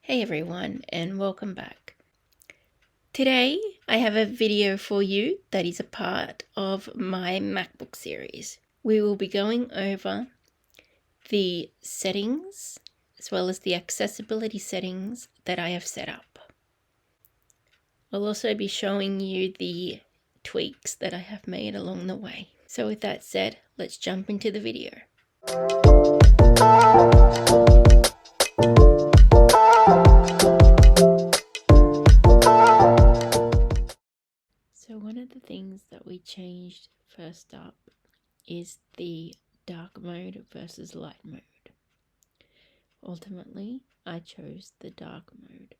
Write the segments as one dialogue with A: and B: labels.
A: Hey everyone, and welcome back. Today I have a video for you that is a part of my MacBook series. We will be going over the settings as well as the accessibility settings that I have set up. I'll also be showing you the tweaks that I have made along the way. So with that said, let's jump into the video. So one of the things that we changed first up is the dark mode versus light mode. Ultimately, I chose the dark mode.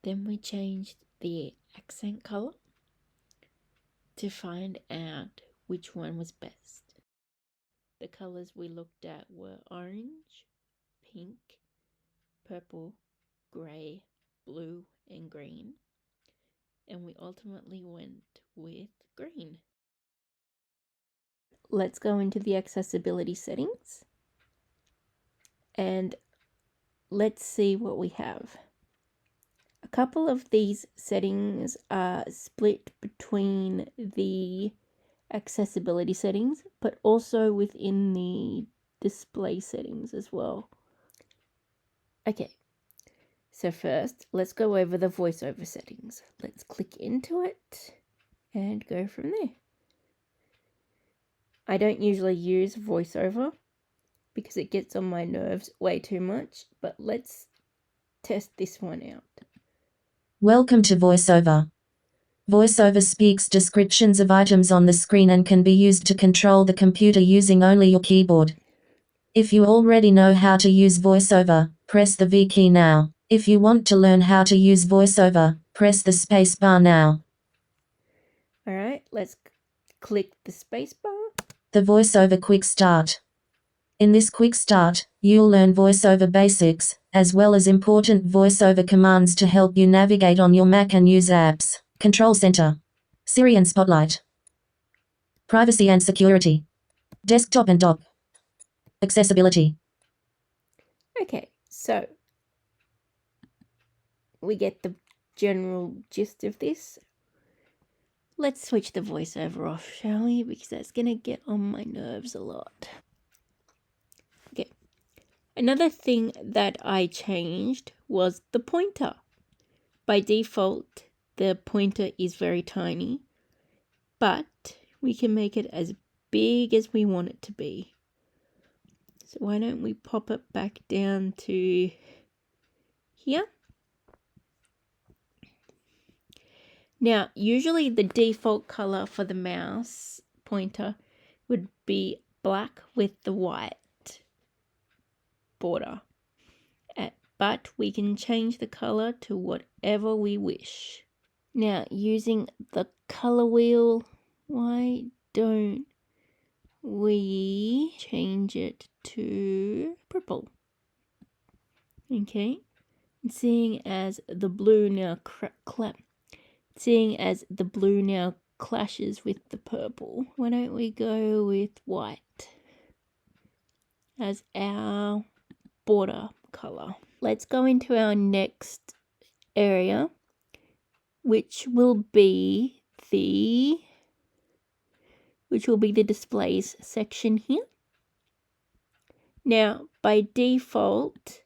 A: Then we changed the accent color to find out which one was best. The colors we looked at were orange, pink, purple, grey, blue, and green. And we ultimately went with green. Let's go into the accessibility settings and let's see what we have. A couple of these settings are split between the accessibility settings, but also within the display settings as well. Okay, so first let's go over the voiceover settings. Let's click into it and go from there. I don't usually use voiceover because it gets on my nerves way too much, but let's test this one out.
B: Welcome to VoiceOver. VoiceOver speaks descriptions of items on the screen and can be used to control the computer using only your keyboard. If you already know how to use VoiceOver, press the V key now. If you want to learn how to use VoiceOver, press the space bar now.
A: Alright, let's click the space bar.
B: The VoiceOver Quick Start. In this quick start, you'll learn VoiceOver basics, as well as important VoiceOver commands to help you navigate on your Mac and use apps. Control Center. Siri and Spotlight. Privacy and security. Desktop and dock. Accessibility.
A: Okay, so we get the general gist of this. Let's switch the voiceover off, shall we? Because that's going to get on my nerves a lot. Okay, another thing that I changed was the pointer. By default, the pointer is very tiny, but we can make it as big as we want it to be. So why don't we pop it back down to here? Now, usually the default color for the mouse pointer would be black with the white border. But we can change the color to whatever we wish. Now, using the color wheel, why don't we change it to purple? Okay, and seeing as the blue now clashes with the purple, why don't we go with white as our border color? Let's go into our next area, which will be the displays section here. Now, by default,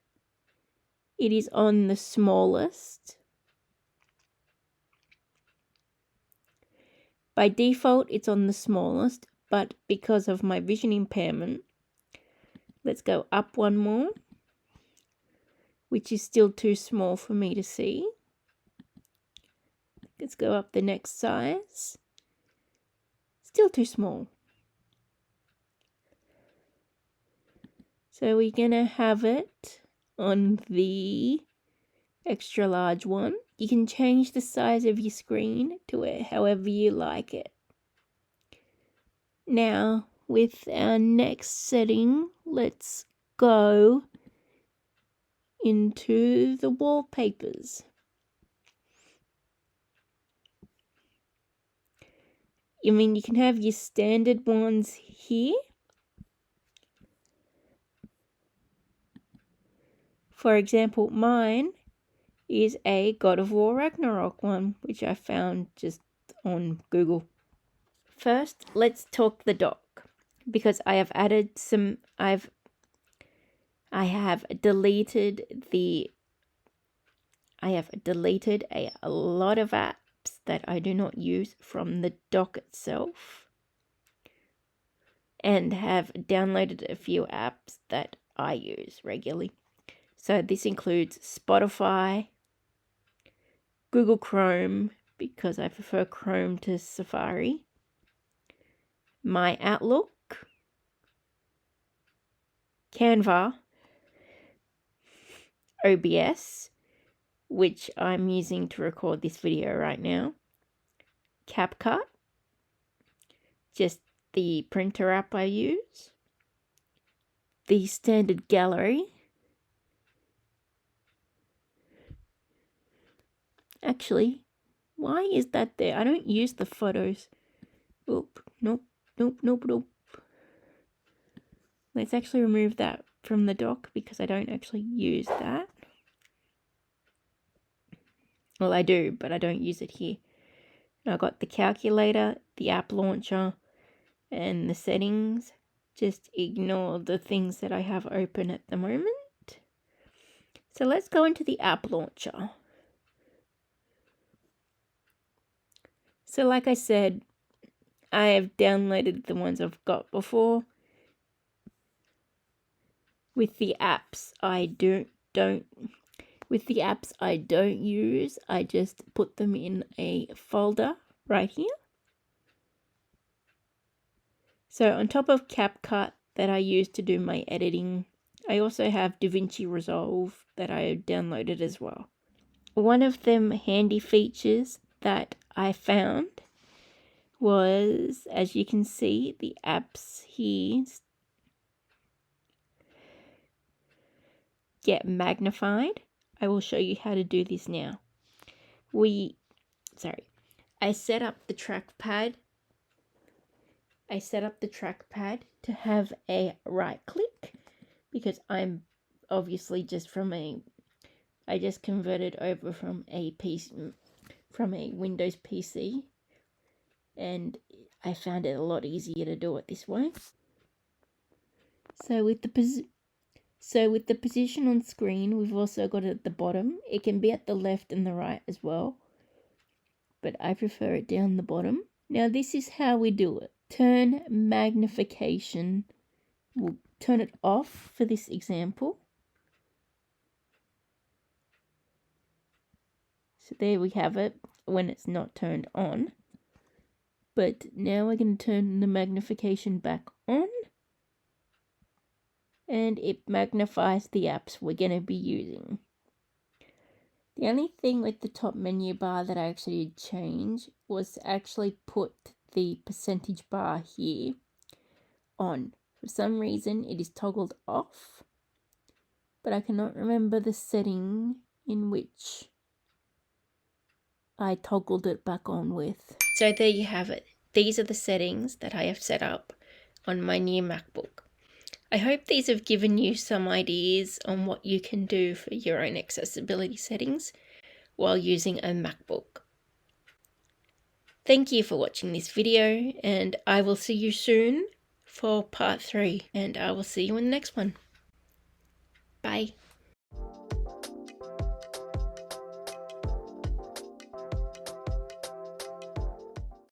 A: it is on the smallest. By default, it's on the smallest, but because of my vision impairment, let's go up one more, which is still too small for me to see. Let's go up the next size. Still too small. So we're going to have it on the extra large one. You can change the size of your screen to it however you like it. Now, with our next setting, let's go into the wallpapers. I mean, you can have your standard ones here. For example, mine is a God of War Ragnarok one, which I found just on Google. First, let's talk the dock, because I have added some, I have deleted a lot of apps that I do not use from the dock itself, and have downloaded a few apps that I use regularly. So this includes Spotify, Google Chrome, because I prefer Chrome to Safari, my Outlook, Canva, OBS, which I'm using to record this video right now, CapCut, just the printer app I use, the standard gallery. Actually, why is that there? I don't use the photos. Oop, nope. Let's actually remove that from the dock because I don't actually use that. Well, I do, but I don't use it here. I got the calculator, the app launcher, and the settings. Just ignore the things that I have open at the moment. So let's go into the app launcher. So like I said, I have downloaded the ones I've got before. With the apps I don't use, I just put them in a folder right here. So on top of CapCut that I use to do my editing, I also have DaVinci Resolve that I downloaded as well. One of them handy features that I found was, as you can see, the apps here get magnified. I will show you how to do this now. I set up the trackpad. To have a right click because I'm obviously I just converted over from a Windows PC, and I found it a lot easier to do it this way. So with the position on screen, we've also got it at the bottom. It can be at the left and the right as well, but I prefer it down the bottom. Now this is how we do it. Turn magnification. We'll turn it off for this example. So there we have it when it's not turned on. But now we're going to turn the magnification back on. And it magnifies the apps we're going to be using. The only thing with the top menu bar that I actually did change was to actually put the percentage bar here on. For some reason it is toggled off, but I cannot remember the setting in which I toggled it back on with. So there you have it. These are the settings that I have set up on my new MacBook. I hope these have given you some ideas on what you can do for your own accessibility settings while using a MacBook. Thank you for watching this video, and I will see you soon for part 3, and I will see you in the next one. Bye.